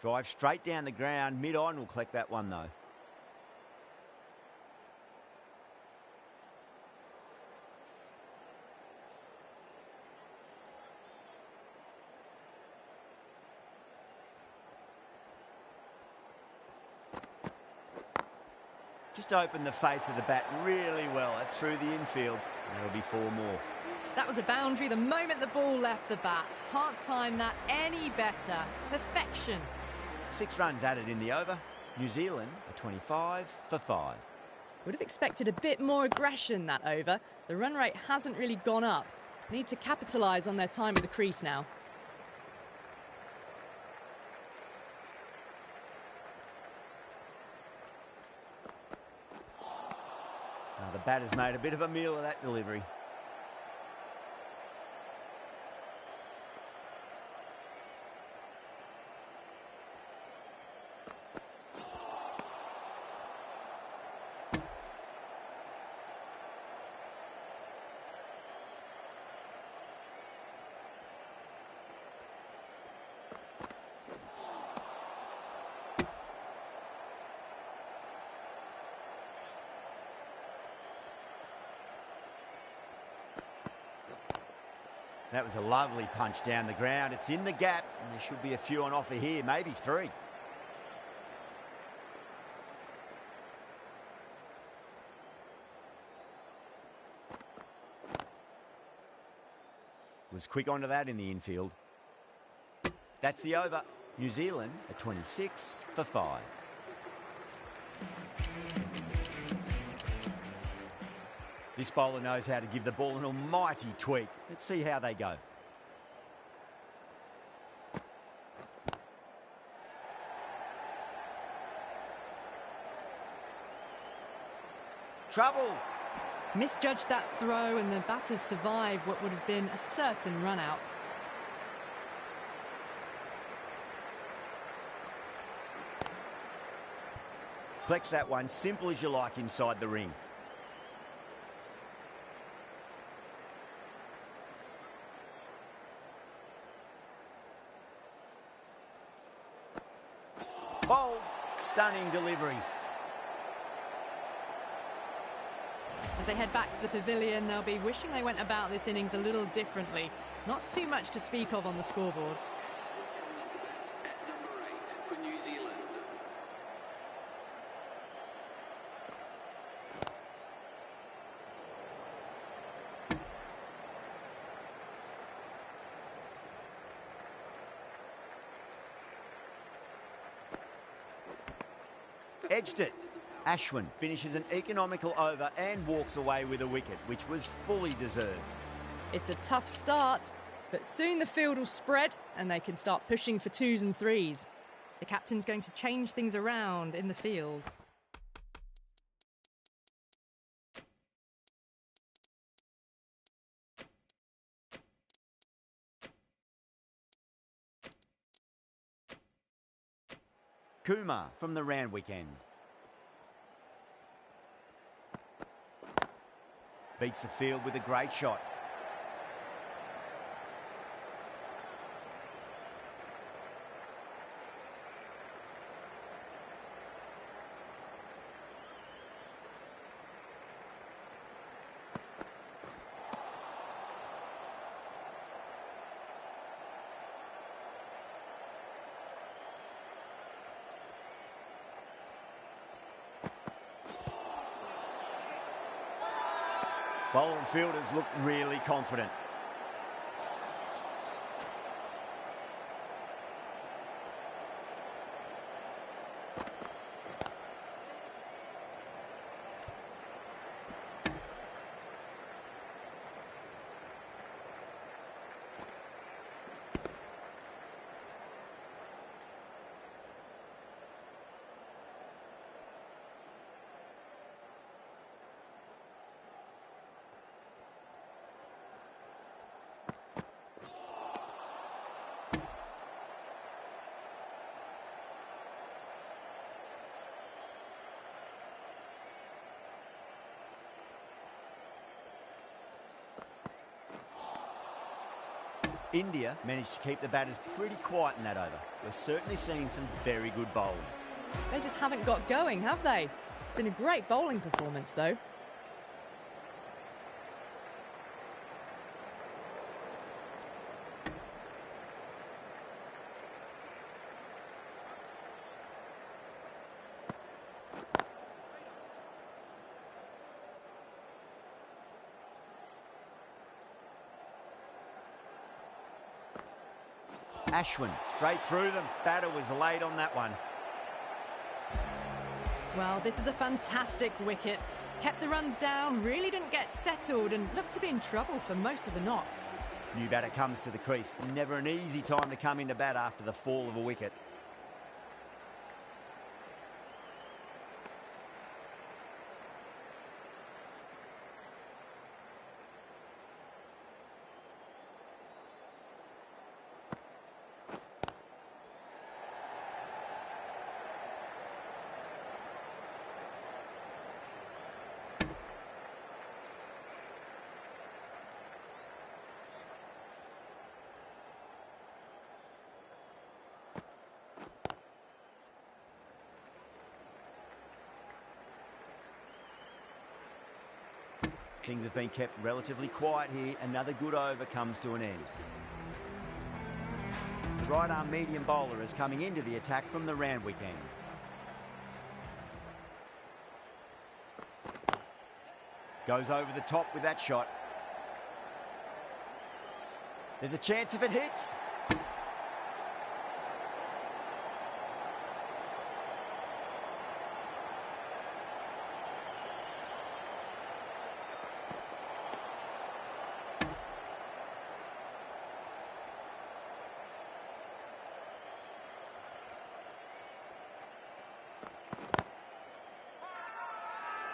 Drive straight down the ground. Mid-on will collect that one, though. Just opened the face of the bat really well. That's through the infield. There'll be 4 more. That was a boundary the moment the ball left the bat. Can't time that any better. Perfection. 6 runs added in the over. New Zealand are 25 for 5. Would have expected a bit more aggression that over. The run rate hasn't really gone up. Need to capitalise on their time at the crease now. Now the batter's made a bit of a meal of that delivery. That was a lovely punch down the ground. It's in the gap, and there should be a few on offer here, maybe 3. Was quick onto that in the infield. That's the over. New Zealand at 26 for 5. This bowler knows how to give the ball an almighty tweak. Let's see how they go. Trouble. Misjudged that throw and the batters survived what would have been a certain run out. Collects that one, simple as you like inside the ring. Bold, stunning delivery. As they head back to the pavilion, they'll be wishing they went about this innings a little differently. Not too much to speak of on the scoreboard. At number 8 for New Zealand. Edged it. Ashwin finishes an economical over and walks away with a wicket, which was fully deserved. It's a tough start, but soon the field will spread and they can start pushing for 2s and 3s. The captain's going to change things around in the field. Kumar from the Randwick end. Beats the field with a great shot. Bowler and fielders look really confident. India managed to keep the batters pretty quiet in that over. We're certainly seeing some very good bowling. They just haven't got going, have they? It's been a great bowling performance, though. Ashwin straight through them. Batter was late on that one. Well, this is a fantastic wicket. Kept the runs down, really didn't get settled and looked to be in trouble for most of the knock. New batter comes to the crease. Never an easy time to come into bat after the fall of a wicket. Things have been kept relatively quiet here. Another good over comes to an end. The right-arm medium bowler is coming into the attack from the Randwick end. Goes over the top with that shot. There's a chance if it hits.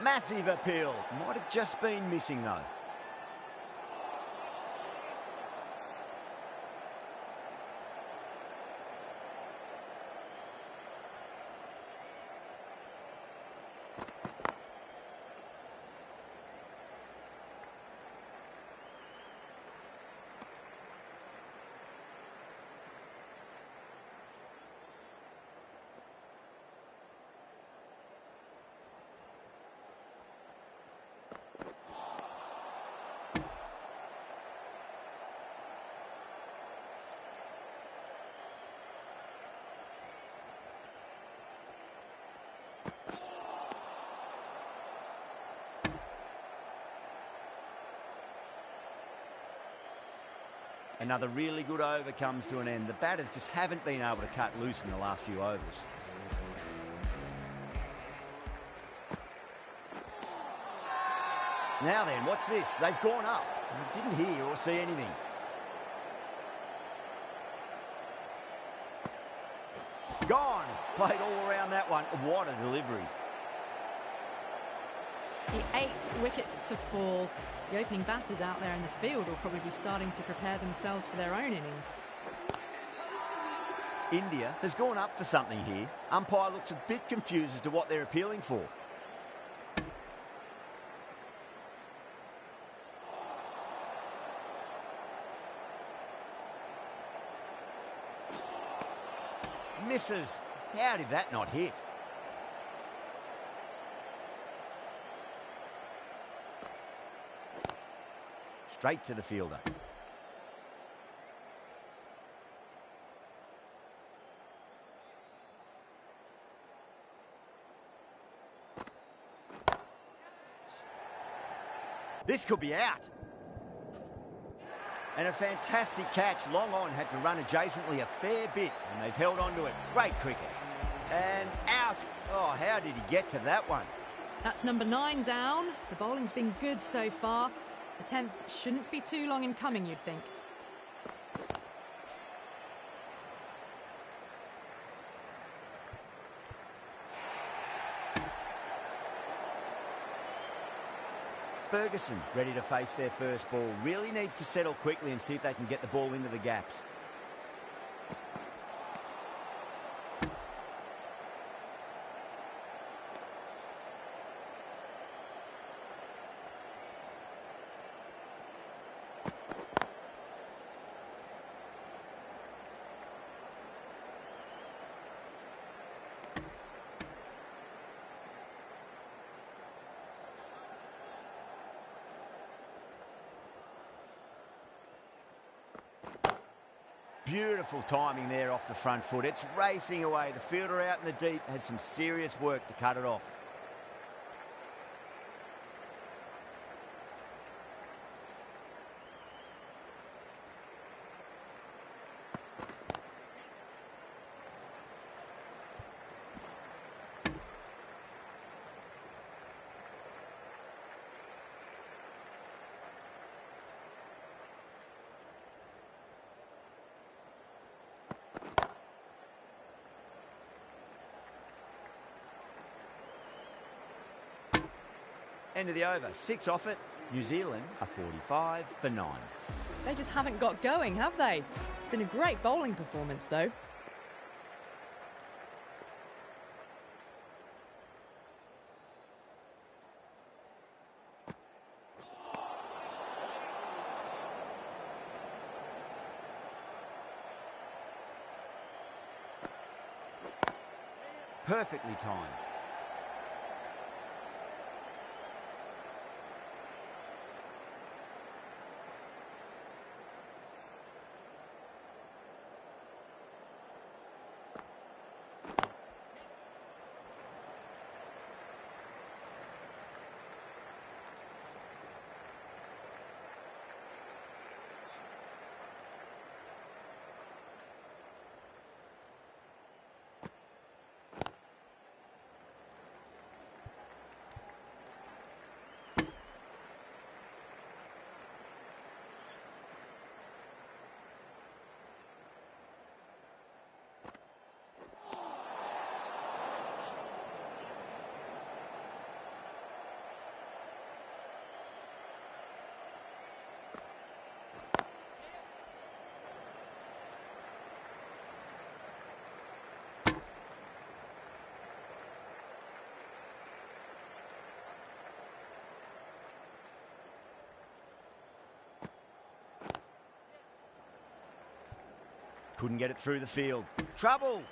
Massive appeal. Might have just been missing though. Another really good over comes to an end. The batters just haven't been able to cut loose in the last few overs. Now then, what's this? They've gone up. I didn't hear or see anything. Gone. Played all around that one. What a delivery. The 8th wicket to fall. The opening batters out there in the field will probably be starting to prepare themselves for their own innings. India has gone up for something here. Umpire looks a bit confused as to what they're appealing for. Misses. How did that not hit? Straight to the fielder. This could be out. And a fantastic catch. Long on had to run adjacently a fair bit, and they've held on to it. Great cricket. And out. Oh, how did he get to that one? That's number 9 down. The bowling's been good so far. The 10th shouldn't be too long in coming, you'd think. Ferguson ready to face their first ball. Really needs to settle quickly and see if they can get the ball into the gaps. Beautiful timing there off the front foot. It's racing away. The fielder out in the deep has some serious work to cut it off. End of the over. 6 off it. New Zealand are 45 for 9. They just haven't got going, have they? It's been a great bowling performance, though. Perfectly timed. Couldn't get it through the field. Trouble!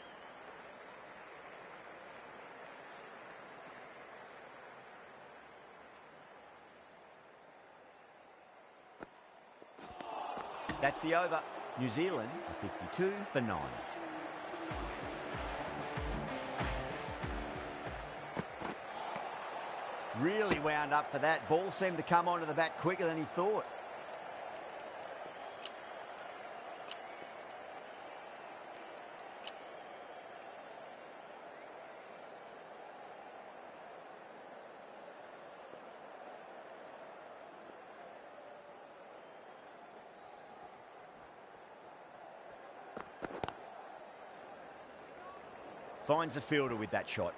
That's the over. New Zealand are 52 for 9. Really wound up for that. Ball seemed to come onto the bat quicker than he thought. Finds the fielder with that shot.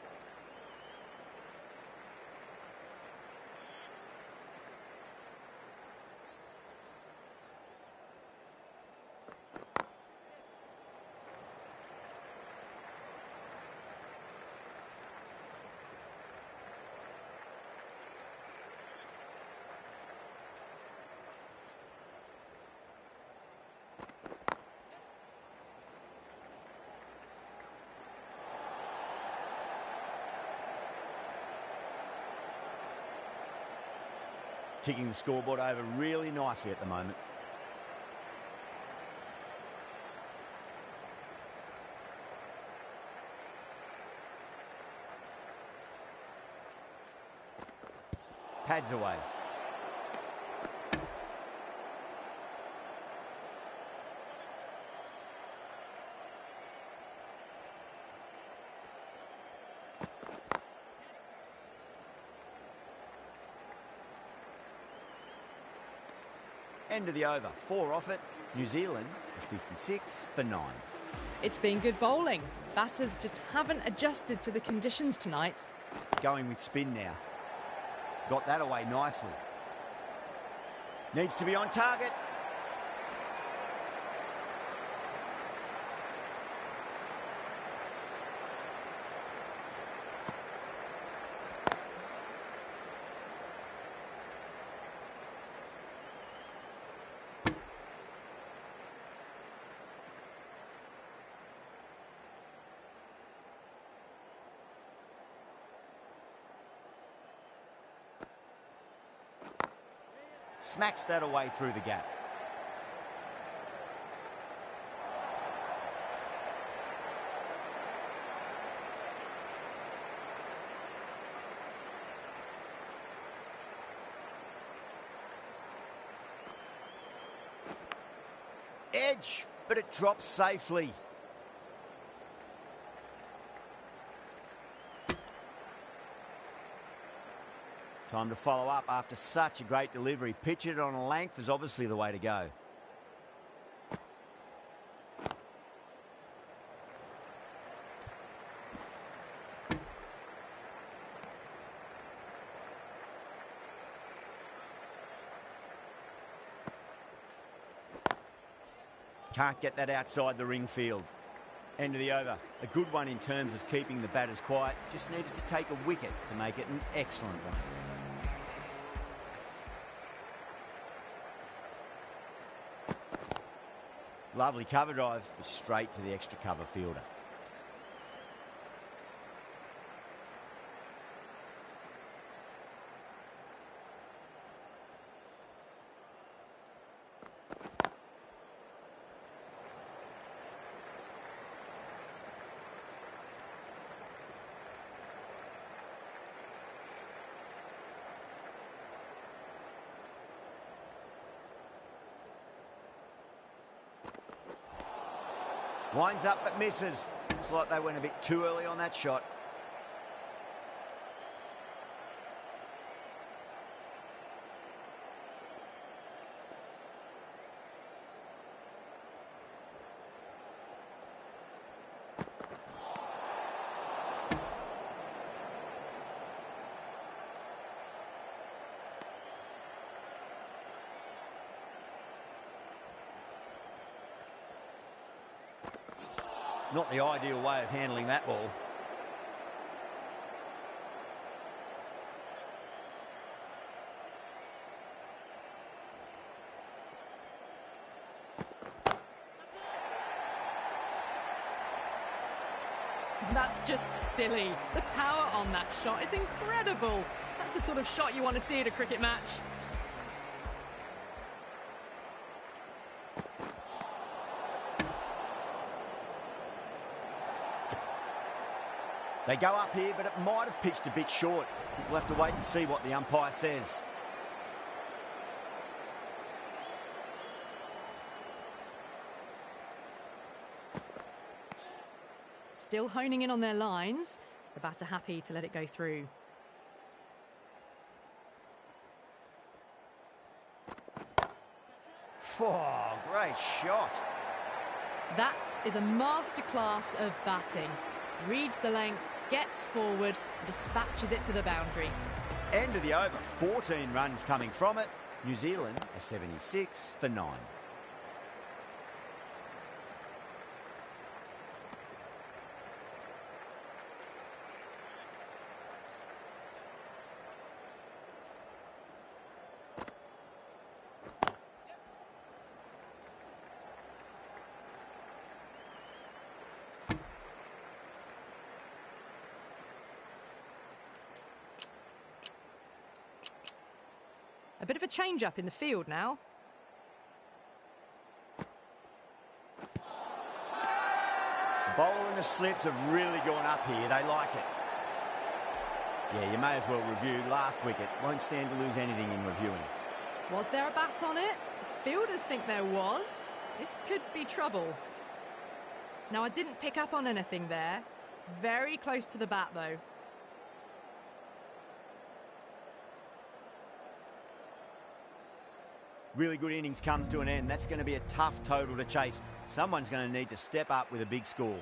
Ticking the scoreboard over really nicely at the moment. Pads away. End of the over. 4 off it. New Zealand are 56 for 9. It's been good bowling. Batters just haven't adjusted to the conditions tonight. Going with spin now. Got that away nicely. Needs to be on target. Smacks that away through the gap. edge, but it drops safely. Time to follow up after such a great delivery. Pitch it on a length is obviously the way to go. Can't get that outside the ring field. End of the over. A good one in terms of keeping the batters quiet. Just needed to take a wicket to make it an excellent one. Lovely cover drive, but straight to the extra cover fielder. Winds up but misses. Looks like they went a bit too early on that shot. Not the ideal way of handling that ball. That's just silly. The power on that shot is incredible. That's the sort of shot you want to see at a cricket match. They go up here, but it might have pitched a bit short. We'll have to wait and see what the umpire says. Still honing in on their lines. The batter happy to let it go through. Oh, great shot. That is a masterclass of batting. Reads the length, gets forward, dispatches it to the boundary. End of the over. 14 runs coming from it. New Zealand are 76 for 9. A bit of a change-up in the field now. The bowler and the slips have really gone up here. They like it. Yeah, you may as well review last wicket. Won't stand to lose anything in reviewing. Was there a bat on it? The fielders think there was. This could be trouble. Now, I didn't pick up on anything there. Very close to the bat, though. Really good innings comes to an end. That's going to be a tough total to chase. Someone's going to need to step up with a big score.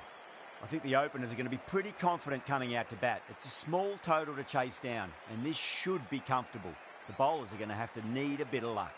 I think the openers are going to be pretty confident coming out to bat. It's a small total to chase down, and this should be comfortable. The bowlers are going to have to need a bit of luck.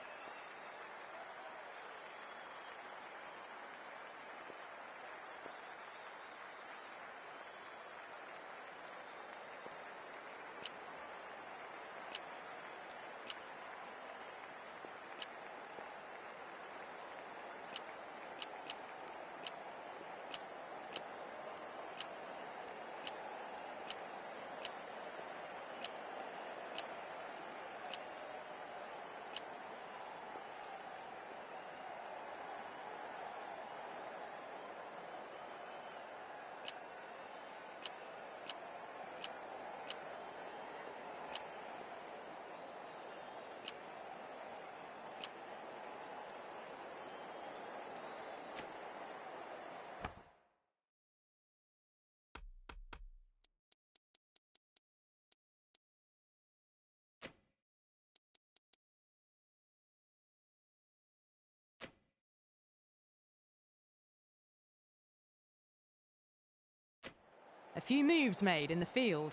A few moves made in the field.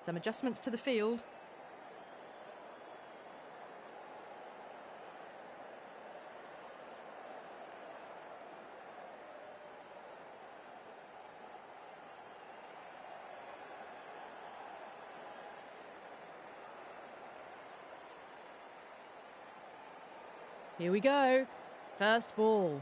Some adjustments to the field. Here we go. First ball.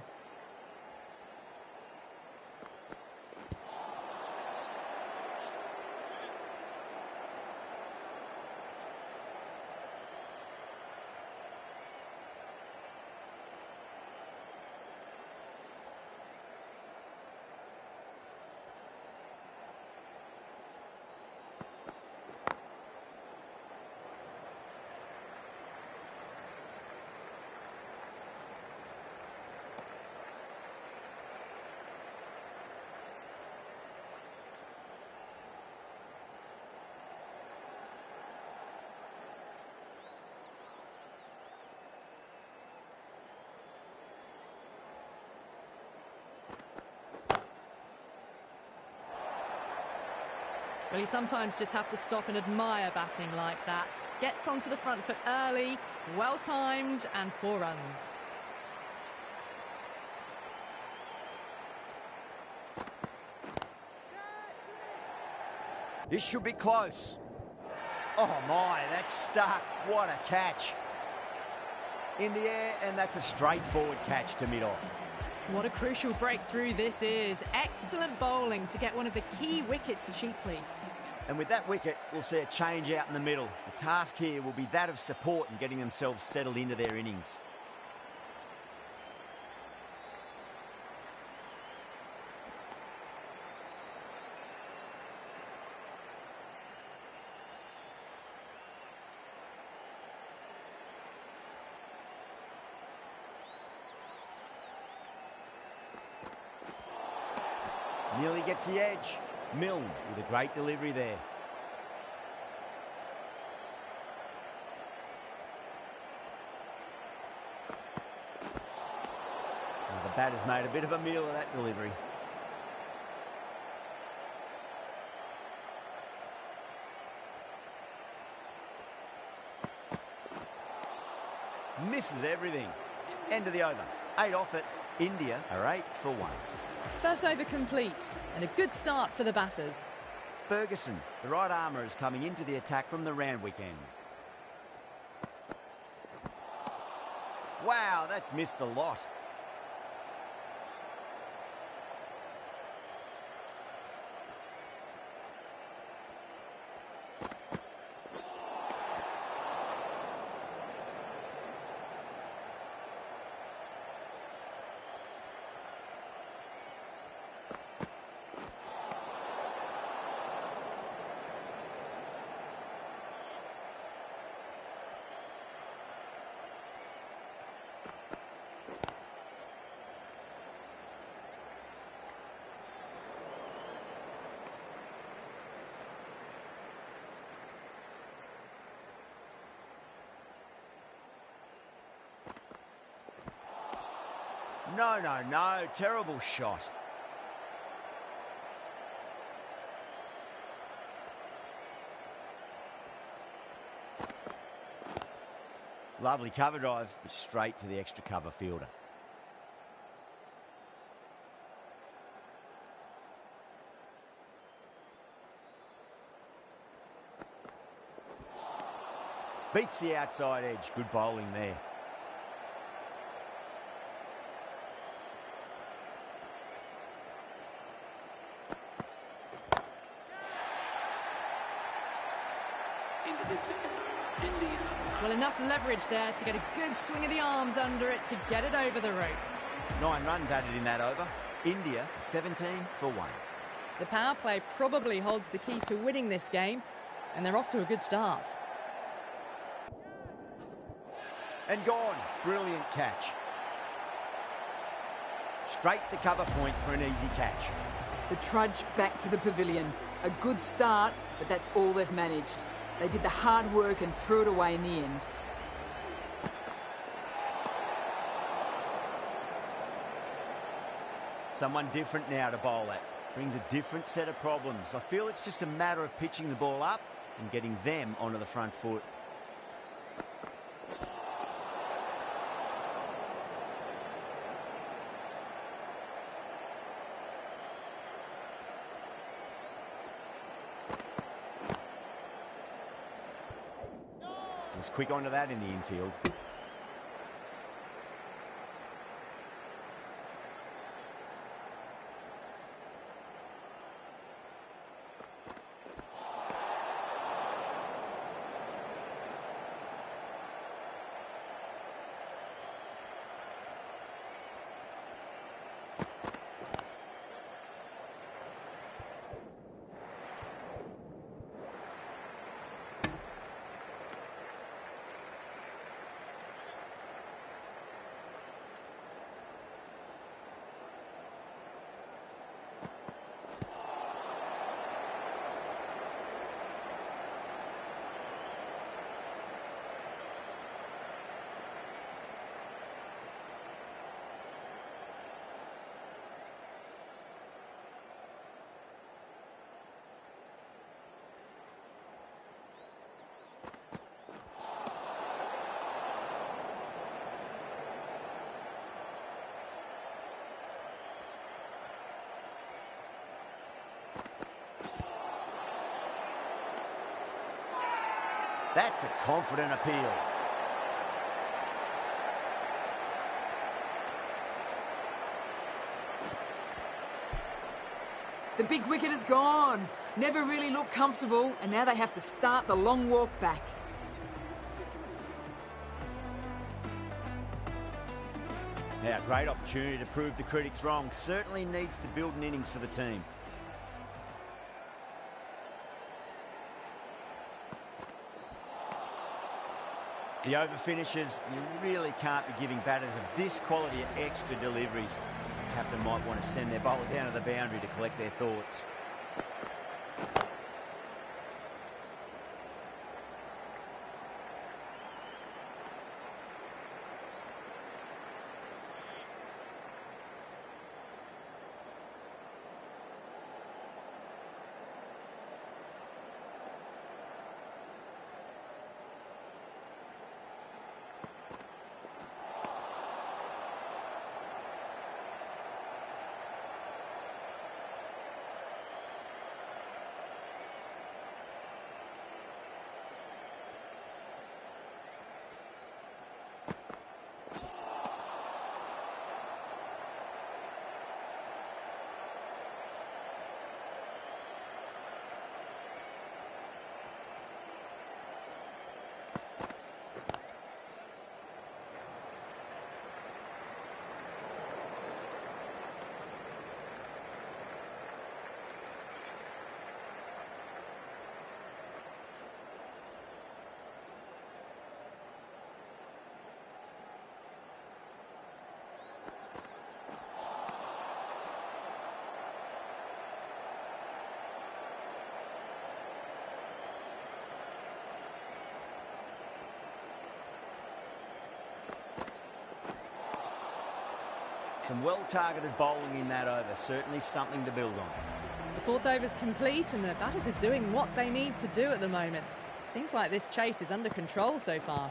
Well, you sometimes just have to stop and admire batting like that. Gets onto the front foot early, well-timed, and 4 runs. This should be close. Oh my, that's stuck. What a catch. In the air, and that's a straightforward catch to mid-off. What a crucial breakthrough this is. Excellent bowling to get one of the key wickets cheaply. And with that wicket, we'll see a change out in the middle. The task here will be that of support and getting themselves settled into their innings. Nearly gets the edge. Milne with a great delivery there. Now the batter's made a bit of a meal of that delivery. Misses everything. End of the over. 8 off it. India are 8 for 1. First over complete, and a good start for the batters. Ferguson, the right armour, is coming into the attack from the Randwick end. Wow, that's missed the lot. No, terrible shot. Lovely cover drive, straight to the extra cover fielder. Beats the outside edge, good bowling there. Into the second over. India. Well, enough leverage there to get a good swing of the arms under it to get it over the rope. 9 runs added in that over. India 17 for 1. The power play probably holds the key to winning this game, and they're off to a good start. And gone. Brilliant catch. Straight to cover point for an easy catch. The trudge back to the pavilion. A good start, but that's all they've managed. They did the hard work and threw it away in the end. Someone different now to bowl at. Brings a different set of problems. I feel it's just a matter of pitching the ball up and getting them onto the front foot. Was quick onto that in the infield. That's a confident appeal. The big wicket is gone. Never really looked comfortable, and now they have to start the long walk back. Now, great opportunity to prove the critics wrong. Certainly needs to build an innings for the team. The over finishes, you really can't be giving batters of this quality extra deliveries. The captain might want to send their bowler down to the boundary to collect their thoughts. Some well-targeted bowling in that over. Certainly something to build on. The fourth over's complete and the batters are doing what they need to do at the moment. Seems like this chase is under control so far.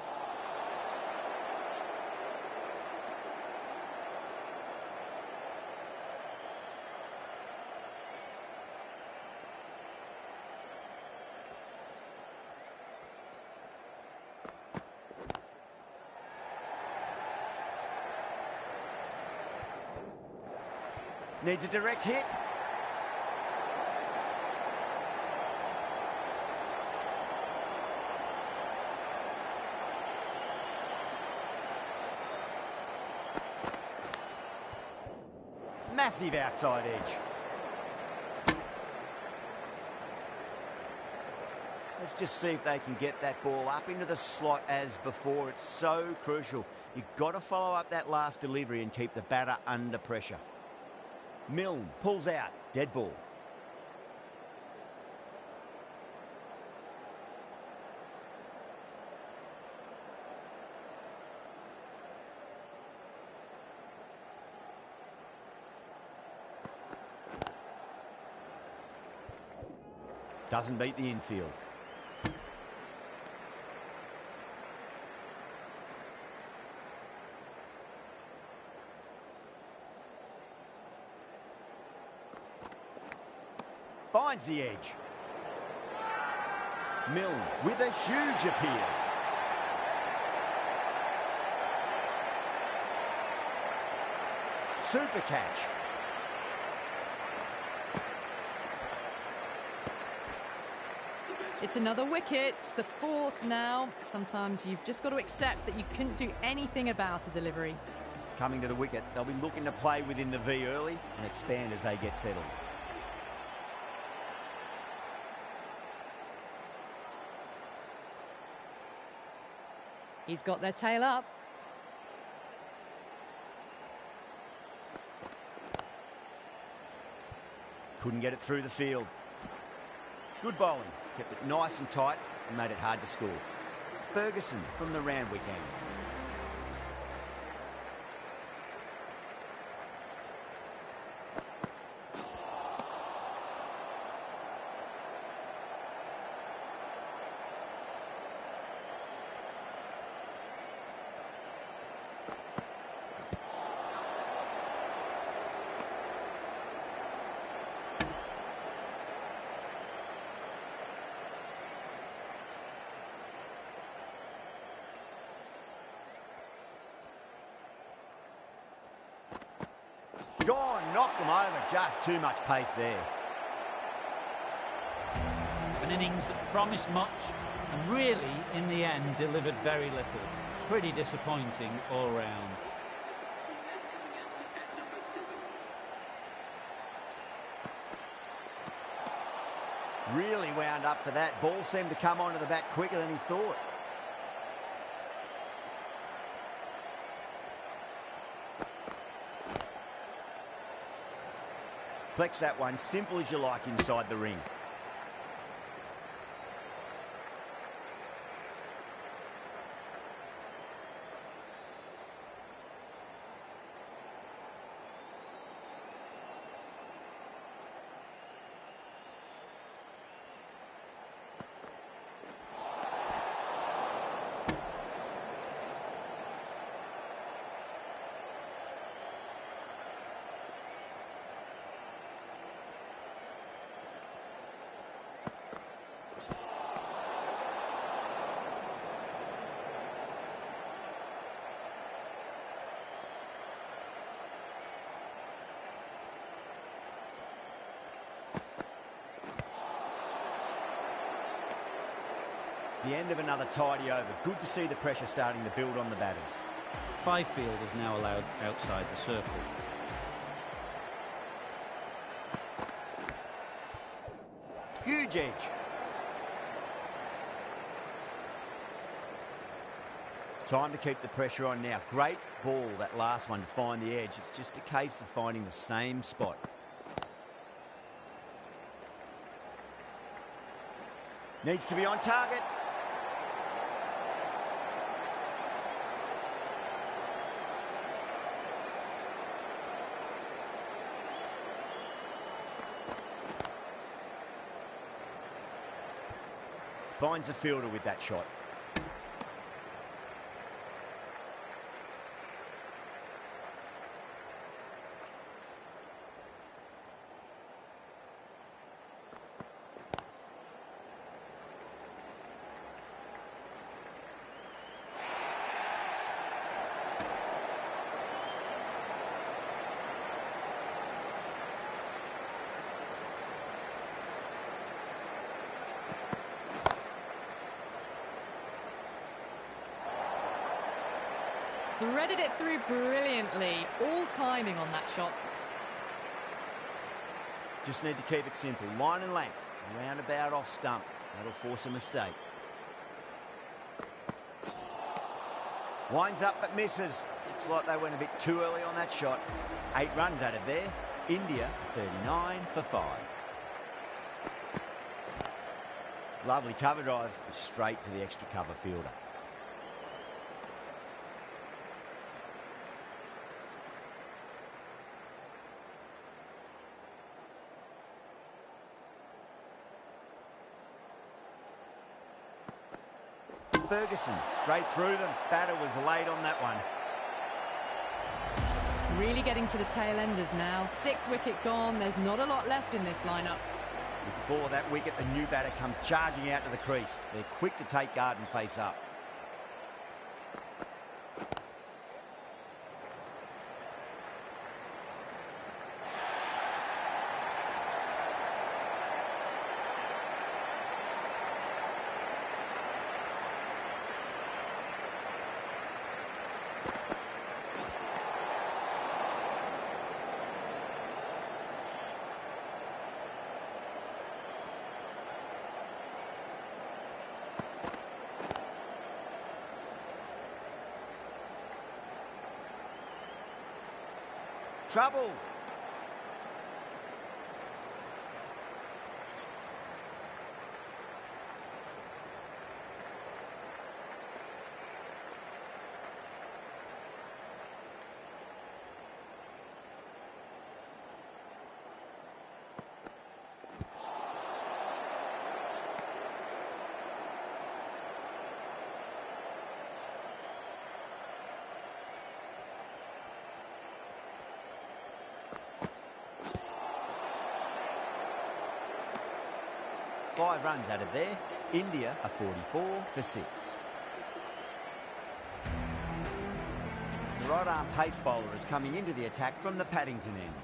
Needs a direct hit. massive outside edge. Let's just see if they can get that ball up into the slot as before. It's so crucial. You've got to follow up that last delivery and keep the batter under pressure. Milne pulls out. Dead ball. Doesn't beat the infield. Finds the edge. Milne with a huge appeal. Super catch. It's another wicket, it's the fourth now. Sometimes you've just got to accept that you couldn't do anything about a delivery. Coming to the wicket, they'll be looking to play within the V early and expand as they get settled. He's got their tail up. Couldn't get it through the field. Good bowling. Kept it nice and tight and made it hard to score. Ferguson from the Randwick end. Gone, knocked them over, just too much pace there. An innings that promised much and really, in the end, delivered very little. Pretty disappointing all round. Really wound up for that. Ball seemed to come onto the bat quicker than he thought. Flex that one, simple as you like inside the ring. The end of another tidy over. Good to see the pressure starting to build on the batters. 5 fielders now allowed outside the circle. Huge edge. Time to keep the pressure on now. Great ball, that last one, to find the edge. It's just a case of finding the same spot. Needs to be on target. Finds the fielder with that shot. Threaded it through brilliantly. All timing on that shot. Just need to keep it simple. Line and length. Roundabout off stump. That'll force a mistake. Winds up but misses. Looks like they went a bit too early on that shot. 8 runs added there. India 39 for 5. Lovely cover drive, straight to the extra cover fielder. Ferguson, straight through them. Batter was late on that one. Really getting to the tail enders now. 6th wicket gone. There's not a lot left in this lineup. Before that wicket, the new batter comes charging out to the crease. They're quick to take guard and face up. Trouble. Five runs added there. India are 44 for 6. The right-arm pace bowler is coming into the attack from the Paddington end.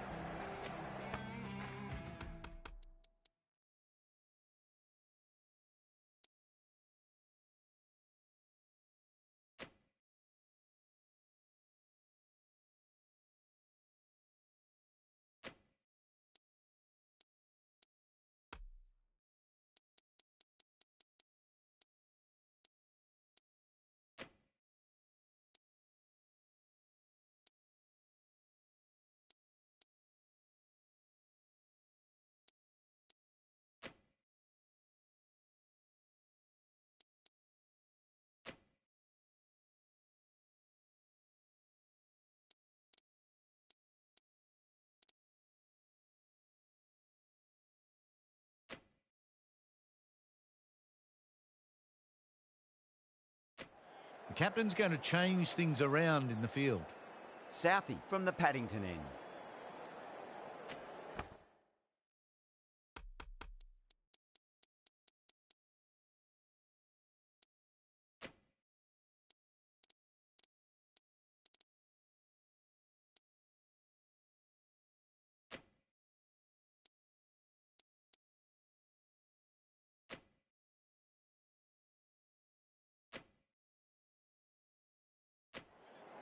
The captain's going to change things around in the field. Southey from the Paddington end.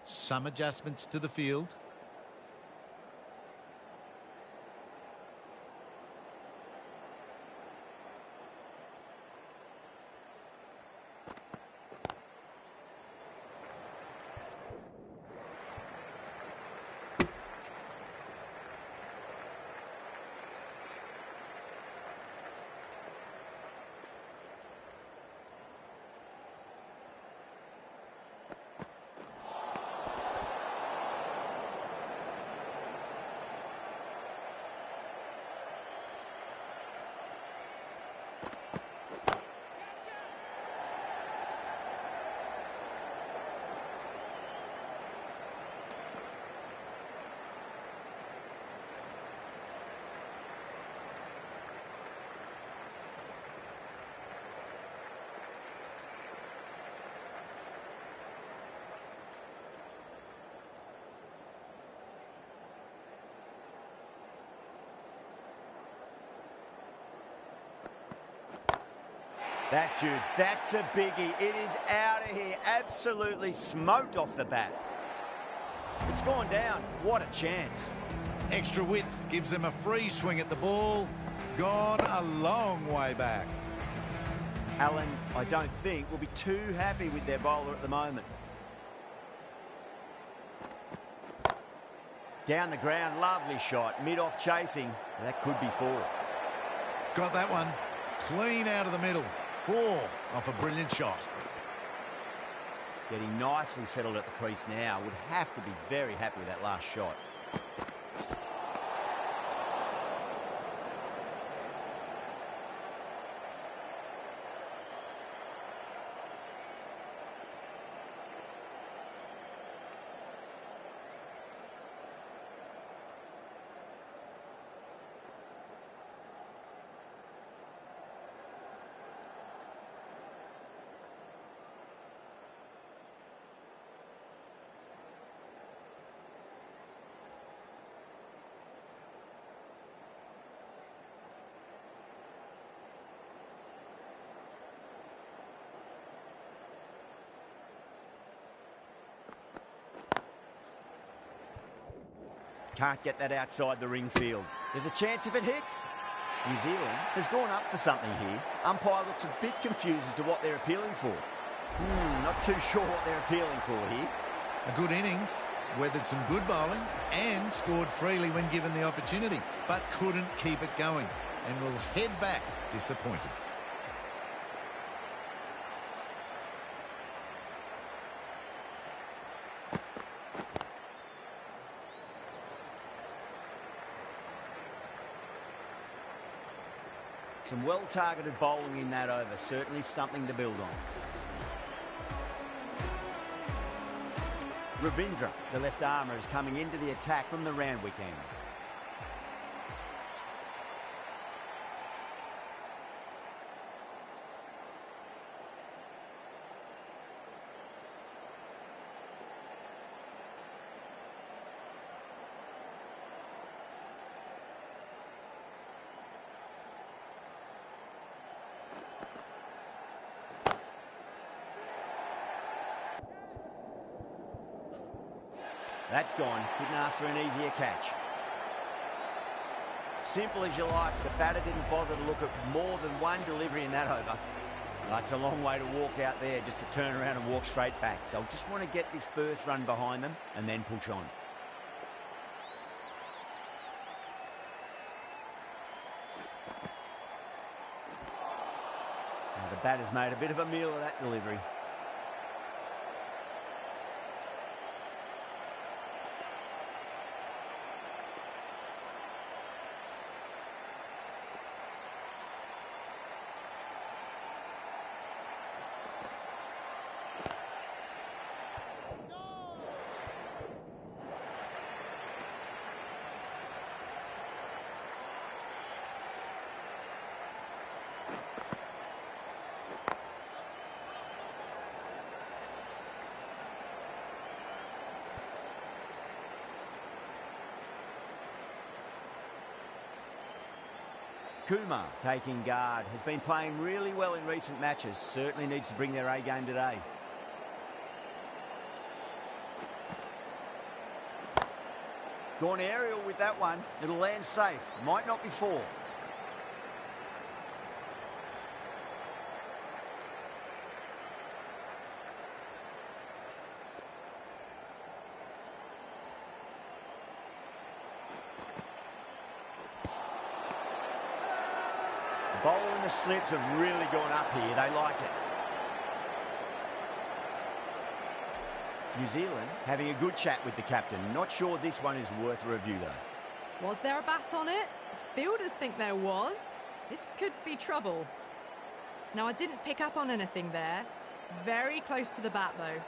Some adjustments to the field. That's huge. That's a biggie. It is out of here. Absolutely smoked off the bat. It's gone down. What a chance. Extra width gives them a free swing at the ball. Gone a long way back. Alan, I don't think will be too happy with their bowler at the moment. Down the ground, lovely shot. Mid-off chasing. That could be 4. Got that one. Clean out of the middle. 4 off a brilliant shot. Getting nicely settled at the crease now. Would have to be very happy with that last shot. Can't get that outside the ring field. There's a chance if it hits. New Zealand has gone up for something here. Umpire looks a bit confused as to what they're appealing for. Not too sure what they're appealing for here. A good innings, weathered some good bowling and scored freely when given the opportunity, but couldn't keep it going and will head back disappointed. Some well-targeted bowling in that over. Certainly something to build on. Ravindra, the left armour, is coming into the attack from the Randwick end. That's gone. Couldn't ask for an easier catch. Simple as you like. The batter didn't bother to look at more than one delivery in that over. That's a long way to walk out there just to turn around and walk straight back. They'll just want to get this first run behind them and then push on. Now the batter's made a bit of a meal of that delivery. Kumar taking guard, has been playing really well in recent matches, certainly needs to bring their A game today. Gone aerial with that one, it'll land safe, might not be 4. Bowler and the slips have really gone up here. They like it. New Zealand having a good chat with the captain. Not sure this one is worth a review, though. Was there a bat on it? Fielders think there was. This could be trouble. Now, I didn't pick up on anything there. Very close to the bat, though.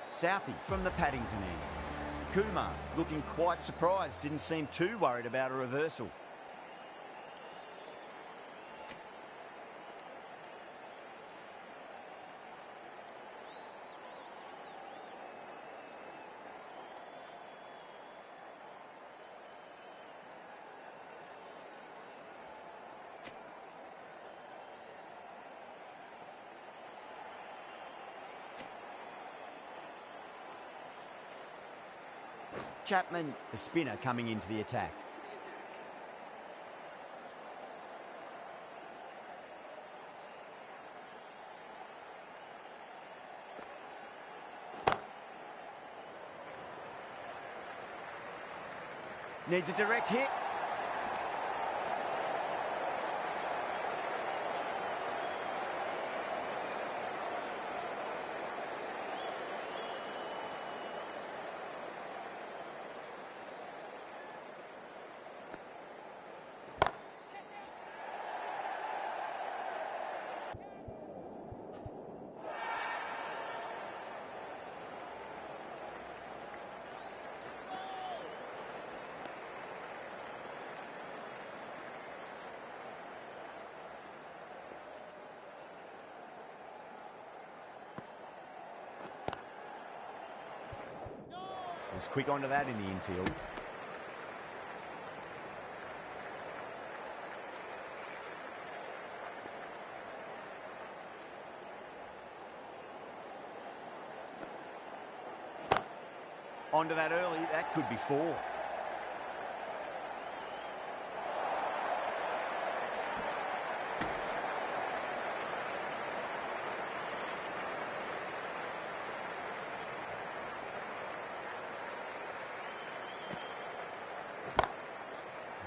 Southey from the Paddington end. Kumar looking quite surprised, didn't seem too worried about a reversal. Chapman, the spinner, coming into the attack. Needs a direct hit. Was quick onto that in the infield. Onto that early, that could be 4.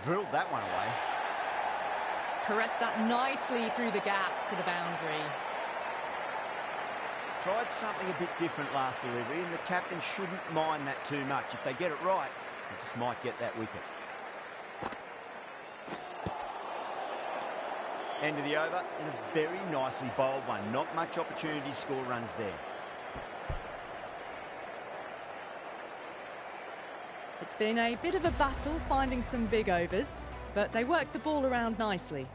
Drilled that one away. Caressed that nicely through the gap to the boundary. Tried something a bit different last delivery, and the captain shouldn't mind that too much. If they get it right, they just might get that wicket. End of the over, and a very nicely bowled one. Not much opportunity to score runs there. It's been a bit of a battle finding some big overs, but they worked the ball around nicely.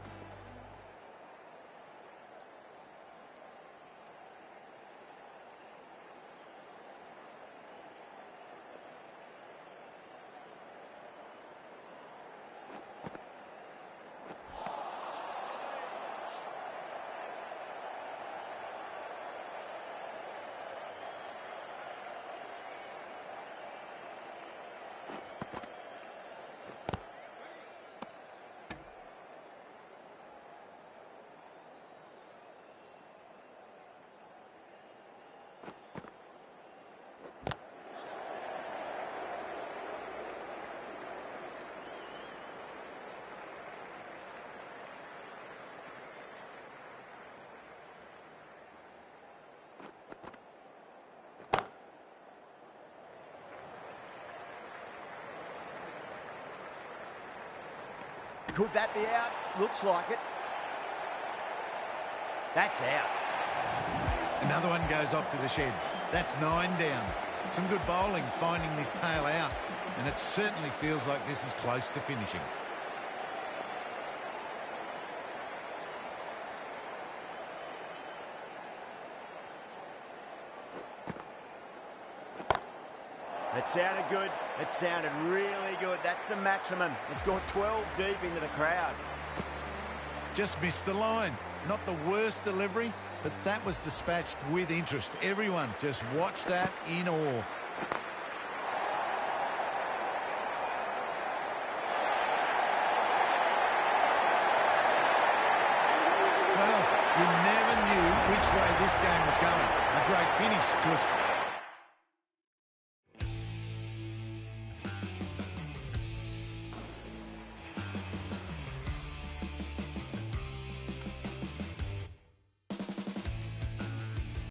Could that be out? Looks like it. That's out. Another one goes off to the sheds. That's 9 down. Some good bowling finding this tail out, and it certainly feels like this is close to finishing. It sounded good. It sounded really good. That's the maximum. It's gone 12 deep into the crowd. Just missed the line. Not the worst delivery, but that was dispatched with interest. Everyone just watched that in awe. Well, you never knew which way this game was going. A great finish to a